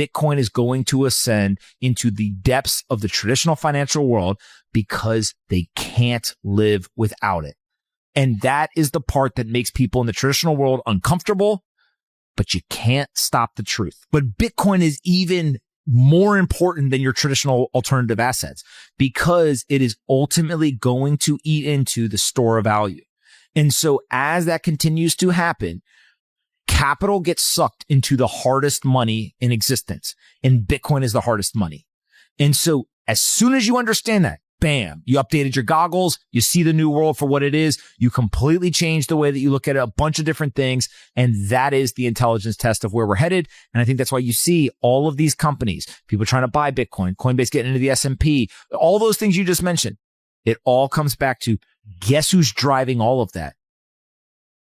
Bitcoin is going to ascend into the depths of the traditional financial world because they can't live without it. And that is the part that makes people in the traditional world uncomfortable, but you can't stop the truth. But Bitcoin is even more important than your traditional alternative assets because it is ultimately going to eat into the store of value. And so as that continues to happen, capital gets sucked into the hardest money in existence, and Bitcoin is the hardest money. And so as soon as you understand that, bam, you updated your goggles, you see the new world for what it is, you completely change the way that you look at a bunch of different things, and that is the intelligence test of where we're headed. And I think that's why you see all of these companies, people trying to buy Bitcoin, Coinbase getting into the S&P, all those things you just mentioned. It all comes back to, guess who's driving all of that?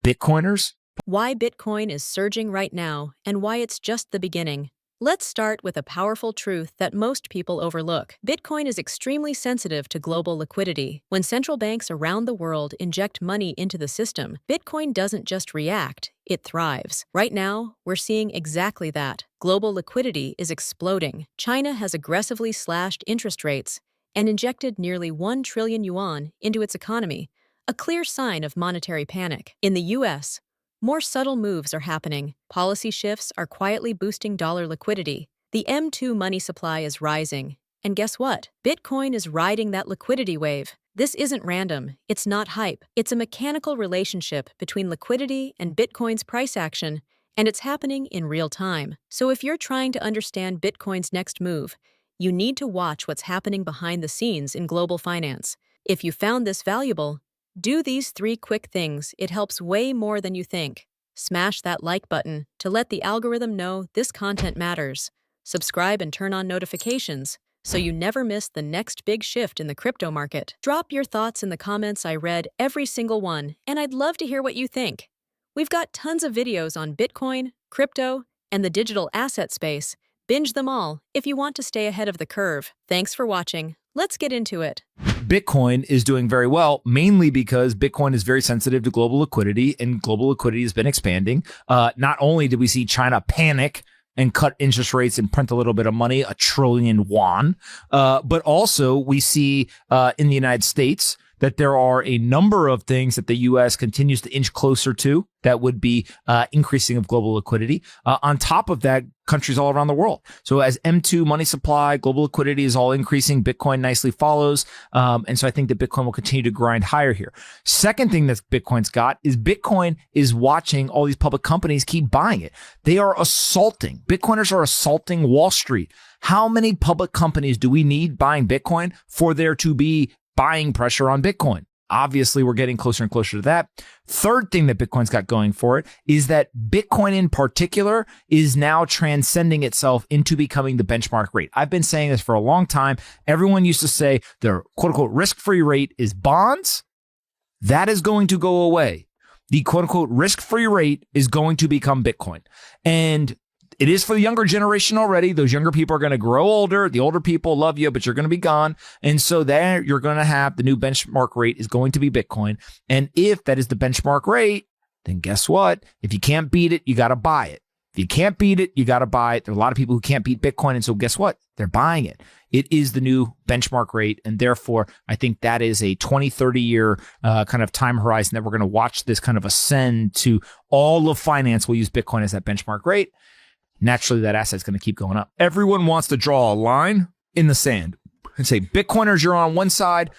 Bitcoiners. Why Bitcoin is surging right now and why it's just the beginning. Let's start with a powerful truth that most people overlook. Bitcoin is extremely sensitive to global liquidity. When central banks around the world inject money into the system, Bitcoin doesn't just react, it thrives. Right now, we're seeing exactly that. Global liquidity is exploding. China has aggressively slashed interest rates and injected nearly 1 trillion yuan into its economy, a clear sign of monetary panic. In the US, more subtle moves are happening. Policy shifts are quietly boosting dollar liquidity. The M2 money supply is rising. And guess what? Bitcoin is riding that liquidity wave. This isn't random. It's not hype. It's a mechanical relationship between liquidity and Bitcoin's price action, and it's happening in real time. So if you're trying to understand Bitcoin's next move, you need to watch what's happening behind the scenes in global finance. If you found this valuable, do these 3 quick things. It helps way more than you think. Smash that like button to let the algorithm know this content matters. Subscribe and turn on notifications so you never miss the next big shift in the crypto market. Drop your thoughts in the comments. I read every single one, and I'd love to hear what you think. We've got tons of videos on Bitcoin, crypto, and the digital asset space. Binge them all if you want to stay ahead of the curve. Thanks for watching. Let's get into it. Bitcoin is doing very well, mainly because Bitcoin is very sensitive to global liquidity, and global liquidity has been expanding. Not only did we see China panic and cut interest rates and print a little bit of money, 1 trillion yuan, but also we see in the United States that there are a number of things that the U.S. continues to inch closer to that would be increasing of global liquidity. On top of that, countries all around the world. So as M2 money supply, global liquidity is all increasing, Bitcoin nicely follows. And so I think that Bitcoin will continue to grind higher here. Second thing that Bitcoin's got is Bitcoin is watching all these public companies keep buying it. They are assaulting. Bitcoiners are assaulting Wall Street. How many public companies do we need buying Bitcoin for there to be buying pressure on Bitcoin? Obviously, we're getting closer and closer to that. Third thing that Bitcoin's got going for it is that Bitcoin in particular is now transcending itself into becoming the benchmark rate. I've been saying this for a long time. Everyone used to say their quote unquote risk-free rate is bonds. That is going to go away. The quote unquote risk-free rate is going to become Bitcoin. And it is for the younger generation already. Those younger people are going to grow older. The older people love you, but you're going to be gone. And so there you're going to have the new benchmark rate is going to be Bitcoin. And if that is the benchmark rate, then guess what? If you can't beat it, you got to buy it. If you can't beat it, you got to buy it. There are a lot of people who can't beat Bitcoin. And so guess what? They're buying it. It is the new benchmark rate. And therefore, I think that is a 20, 30 year kind of time horizon that we're going to watch this kind of ascend to. All of finance will use Bitcoin as that benchmark rate. Naturally, that asset's going to keep going up. Everyone wants to draw a line in the sand and say, Bitcoiners, you're on one side.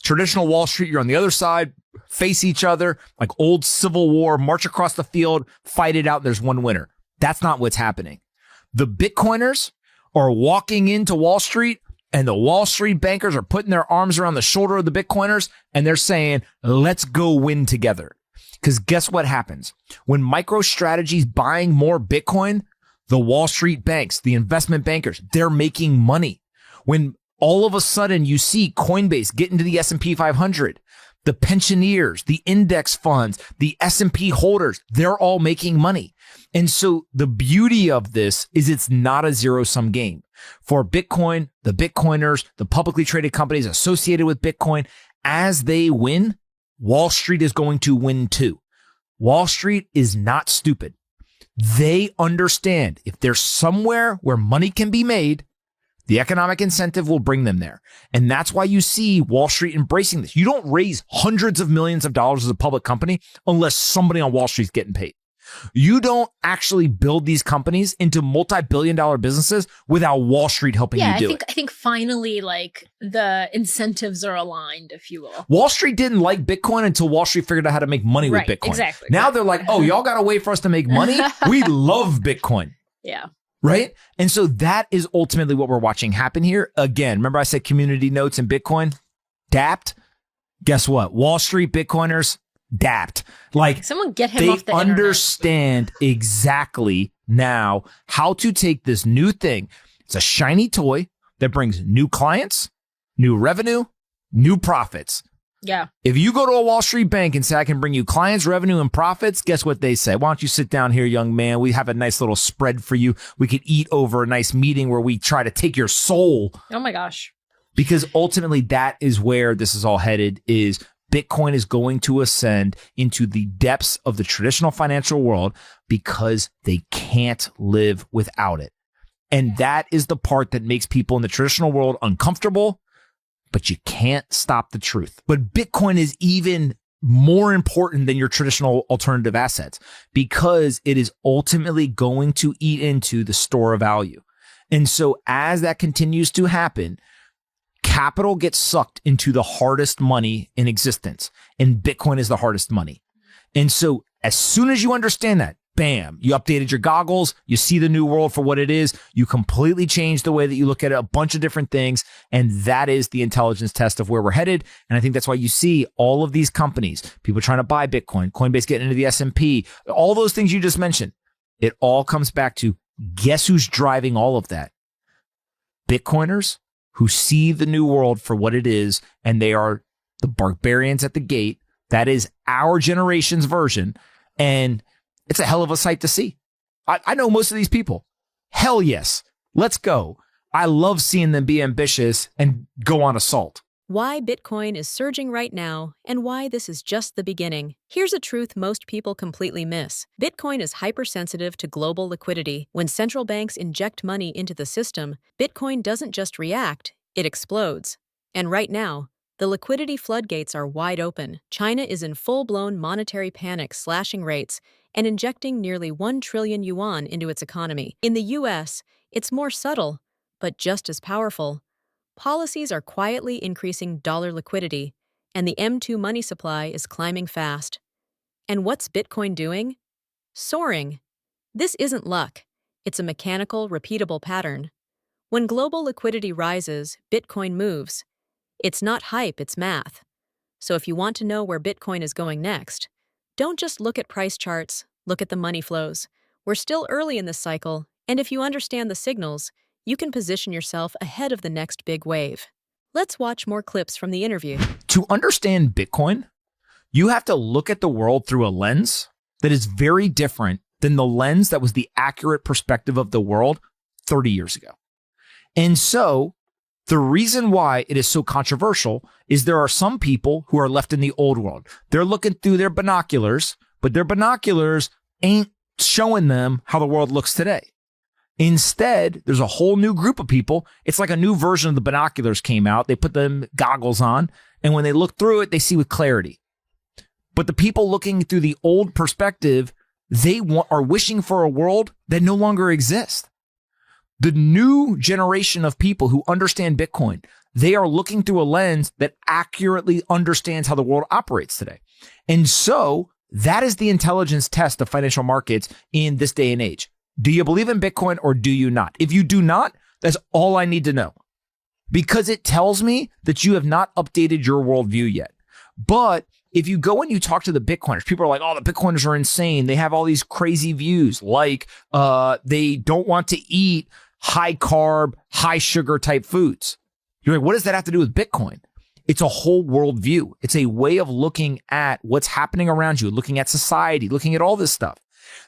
Traditional Wall Street, you're on the other side. Face each other like old Civil War, march across the field, fight it out. There's one winner. That's not what's happening. The Bitcoiners are walking into Wall Street, and the Wall Street bankers are putting their arms around the shoulder of the Bitcoiners, and they're saying, let's go win together. Because guess what happens? When MicroStrategy's buying more Bitcoin, the Wall Street banks, the investment bankers, they're making money. When all of a sudden you see Coinbase get into the S&P 500, the pensioners, the index funds, the S&P holders, they're all making money. And so the beauty of this is it's not a zero-sum game. For Bitcoin, the Bitcoiners, the publicly traded companies associated with Bitcoin, as they win, Wall Street is going to win too. Wall Street is not stupid. They understand if there's somewhere where money can be made, the economic incentive will bring them there. And that's why you see Wall Street embracing this. You don't raise hundreds of millions of dollars as a public company unless somebody on Wall Street's getting paid. You don't actually build these companies into multi-billion-dollar businesses without Wall Street helping you do it. I think finally, like, the incentives are aligned, if you will. Wall Street didn't like Bitcoin until Wall Street figured out how to make money with Bitcoin. Exactly. Now they're like, oh, y'all got a way for us to make money? We love Bitcoin. Yeah. Right? And so that is ultimately what we're watching happen here. Again, remember I said community notes in Bitcoin? Dapped? Guess what? Wall Street Bitcoiners, dapped. Like, someone get him off the internet. They understand exactly now how to take this new thing. It's a shiny toy that brings new clients, new revenue, new profits. Yeah. If you go to a Wall Street bank and say, I can bring you clients, revenue, and profits, guess what they say? Why don't you sit down here, young man? We have a nice little spread for you. We could eat over a nice meeting where we try to take your soul. Oh my gosh. Because ultimately that is where this is all headed, is Bitcoin is going to ascend into the depths of the traditional financial world because they can't live without it. And that is the part that makes people in the traditional world uncomfortable, but you can't stop the truth. But Bitcoin is even more important than your traditional alternative assets because it is ultimately going to eat into the store of value. And so as that continues to happen, capital gets sucked into the hardest money in existence, and Bitcoin is the hardest money. And so as soon as you understand that, bam, you updated your goggles, you see the new world for what it is, you completely change the way that you look at a bunch of different things, and that is the intelligence test of where we're headed. And I think that's why you see all of these companies, people trying to buy Bitcoin, Coinbase getting into the S&P, all those things you just mentioned. It all comes back to, guess who's driving all of that? Bitcoiners who see the new world for what it is, and they are the barbarians at the gate. That is our generation's version, and it's a hell of a sight to see. I know most of these people. Hell yes. Let's go. I love seeing them be ambitious and go on assault. Why Bitcoin is surging right now and why this is just the beginning. Here's a truth most people completely miss. Bitcoin is hypersensitive to global liquidity. When central banks inject money into the system, Bitcoin doesn't just react, it explodes. And right now, the liquidity floodgates are wide open. China is in full-blown monetary panic, slashing rates and injecting nearly 1 trillion yuan into its economy. In the US, it's more subtle, but just as powerful. Policies are quietly increasing dollar liquidity, and the M2 money supply is climbing fast. And what's Bitcoin doing? Soaring. This isn't luck. It's a mechanical, repeatable pattern. When global liquidity rises, Bitcoin moves. It's not hype, it's math. So if you want to know where Bitcoin is going next, don't just look at price charts, look at the money flows. We're still early in this cycle, and if you understand the signals, you can position yourself ahead of the next big wave. Let's watch more clips from the interview. To understand Bitcoin, you have to look at the world through a lens that is very different than the lens that was the accurate perspective of the world 30 years ago. And so the reason why it is so controversial is there are some people who are left in the old world. They're looking through their binoculars, but their binoculars ain't showing them how the world looks today. Instead, there's a whole new group of people. It's like a new version of the binoculars came out. They put them goggles on, and when they look through it, they see with clarity. But the people looking through the old perspective, they are wishing for a world that no longer exists. The new generation of people who understand Bitcoin, they are looking through a lens that accurately understands how the world operates today. And so that is the intelligence test of financial markets in this day and age. Do you believe in Bitcoin or do you not? If you do not, that's all I need to know, because it tells me that you have not updated your worldview yet. But if you go and you talk to the Bitcoiners, people are like, oh, the Bitcoiners are insane. They have all these crazy views, like they don't want to eat high carb, high sugar type foods. You're like, what does that have to do with Bitcoin? It's a whole worldview. It's a way of looking at what's happening around you, looking at society, looking at all this stuff.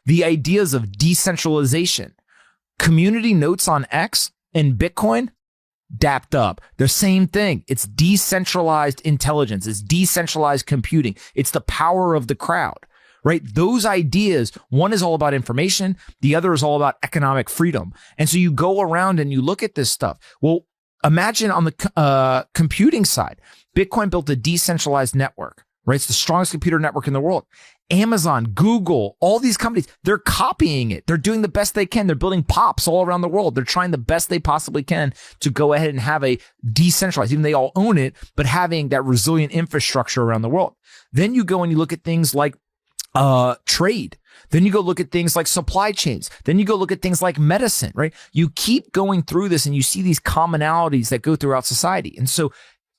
The ideas of decentralization, community notes on X and Bitcoin, dapped up. The same thing. It's decentralized intelligence. It's decentralized computing. It's the power of the crowd, right? Those ideas, one is all about information. The other is all about economic freedom. And so you go around and you look at this stuff. Well, imagine on the computing side, Bitcoin built a decentralized network, right? It's the strongest computer network in the world. Amazon, Google, all these companies, they're copying it. They're doing the best they can. They're building pops all around the world. They're trying the best they possibly can to go ahead and have a decentralized, even they all own it, but having that resilient infrastructure around the world. Then you go and you look at things like trade. Then you go look at things like supply chains. Then you go look at things like medicine, right? You keep going through this and you see these commonalities that go throughout society. And so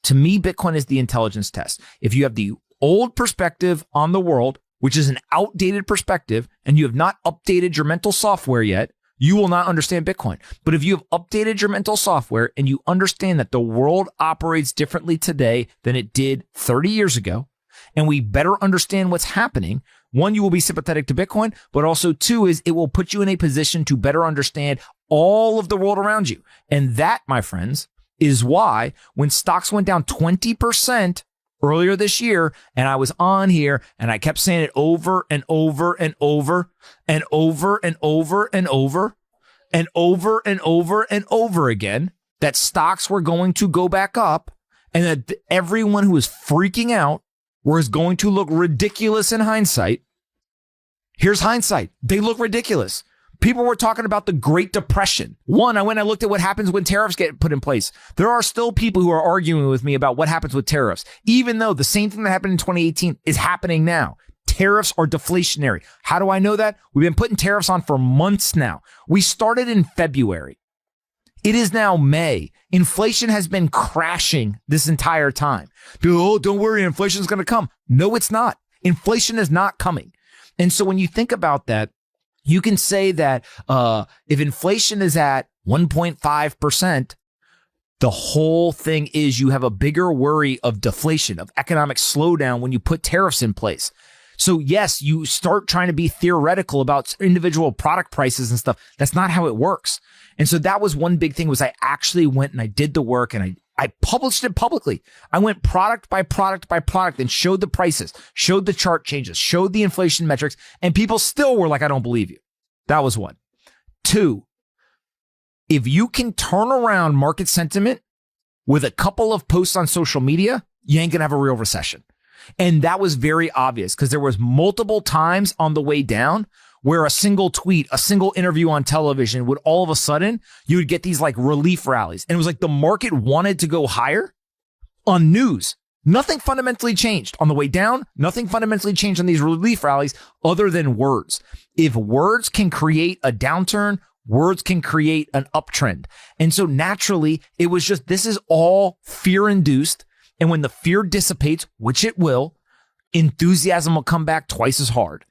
to me, Bitcoin is the intelligence test. If you have the old perspective on the world, which is an outdated perspective, and you have not updated your mental software yet, you will not understand Bitcoin. But if you have updated your mental software and you understand that the world operates differently today than it did 30 years ago, and we better understand what's happening, one, you will be sympathetic to Bitcoin, but also two is it will put you in a position to better understand all of the world around you. And that, my friends, is why when stocks went down 20% earlier this year, and I was on here and I kept saying it over and over and over and over and over and over and over and over and over again, that stocks were going to go back up and that everyone who was freaking out was going to look ridiculous in hindsight. Here's hindsight. They look ridiculous. People were talking about the Great Depression. One, I went and looked at what happens when tariffs get put in place. There are still people who are arguing with me about what happens with tariffs, even though the same thing that happened in 2018 is happening now. Tariffs are deflationary. How do I know that? We've been putting tariffs on for months now. We started in February. It is now May. Inflation has been crashing this entire time. People, oh, don't worry, inflation is going to come. No, it's not. Inflation is not coming. And so when you think about that, you can say that if inflation is at 1.5%, the whole thing is you have a bigger worry of deflation, of economic slowdown when you put tariffs in place. So yes, you start trying to be theoretical about individual product prices and stuff. That's not how it works. And so that was one big thing was I actually went and I did the work and I published it publicly. I went product by product by product and showed the prices, showed the chart changes, showed the inflation metrics, and people still were like, I don't believe you. That was one. Two, if you can turn around market sentiment with a couple of posts on social media, you ain't gonna have a real recession. And that was very obvious because there was multiple times on the way down where a single tweet, a single interview on television would all of a sudden, you would get these like relief rallies. And it was like the market wanted to go higher on news. Nothing fundamentally changed on the way down. Nothing fundamentally changed on these relief rallies other than words. If words can create a downturn, words can create an uptrend. And so naturally, it was just, this is all fear induced. And when the fear dissipates, which it will, enthusiasm will come back twice as hard.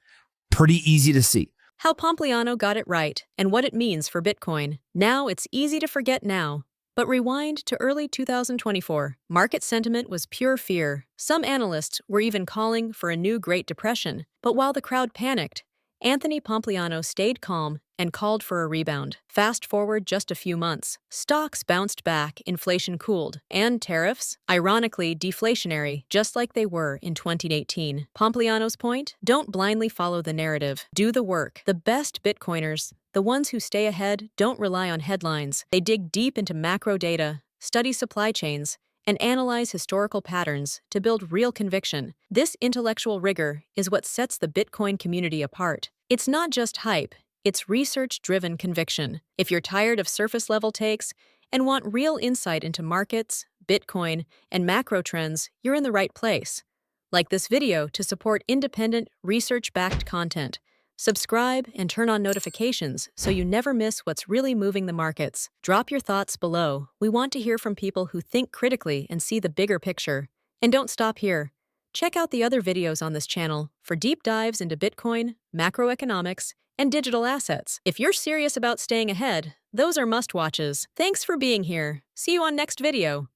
Pretty easy to see. How Pompliano got it right and what it means for Bitcoin. Now it's easy to forget now. But rewind to early 2024. Market sentiment was pure fear. Some analysts were even calling for a new Great Depression. But while the crowd panicked, Anthony Pompliano stayed calm and called for a rebound. Fast forward just a few months. Stocks bounced back, inflation cooled, and tariffs, ironically deflationary, just like they were in 2018. Pompliano's point? Don't blindly follow the narrative. Do the work. The best Bitcoiners, the ones who stay ahead, don't rely on headlines. They dig deep into macro data, study supply chains, and analyze historical patterns to build real conviction. This intellectual rigor is what sets the Bitcoin community apart. It's not just hype, it's research-driven conviction. If you're tired of surface-level takes and want real insight into markets, Bitcoin, and macro trends, you're in the right place. Like this video to support independent, research-backed content. Subscribe and turn on notifications so you never miss what's really moving the markets. Drop your thoughts below. We want to hear from people who think critically and see the bigger picture. And don't stop here. Check out the other videos on this channel for deep dives into Bitcoin, macroeconomics, and digital assets. If you're serious about staying ahead, those are must-watches. Thanks for being here. See you on next video.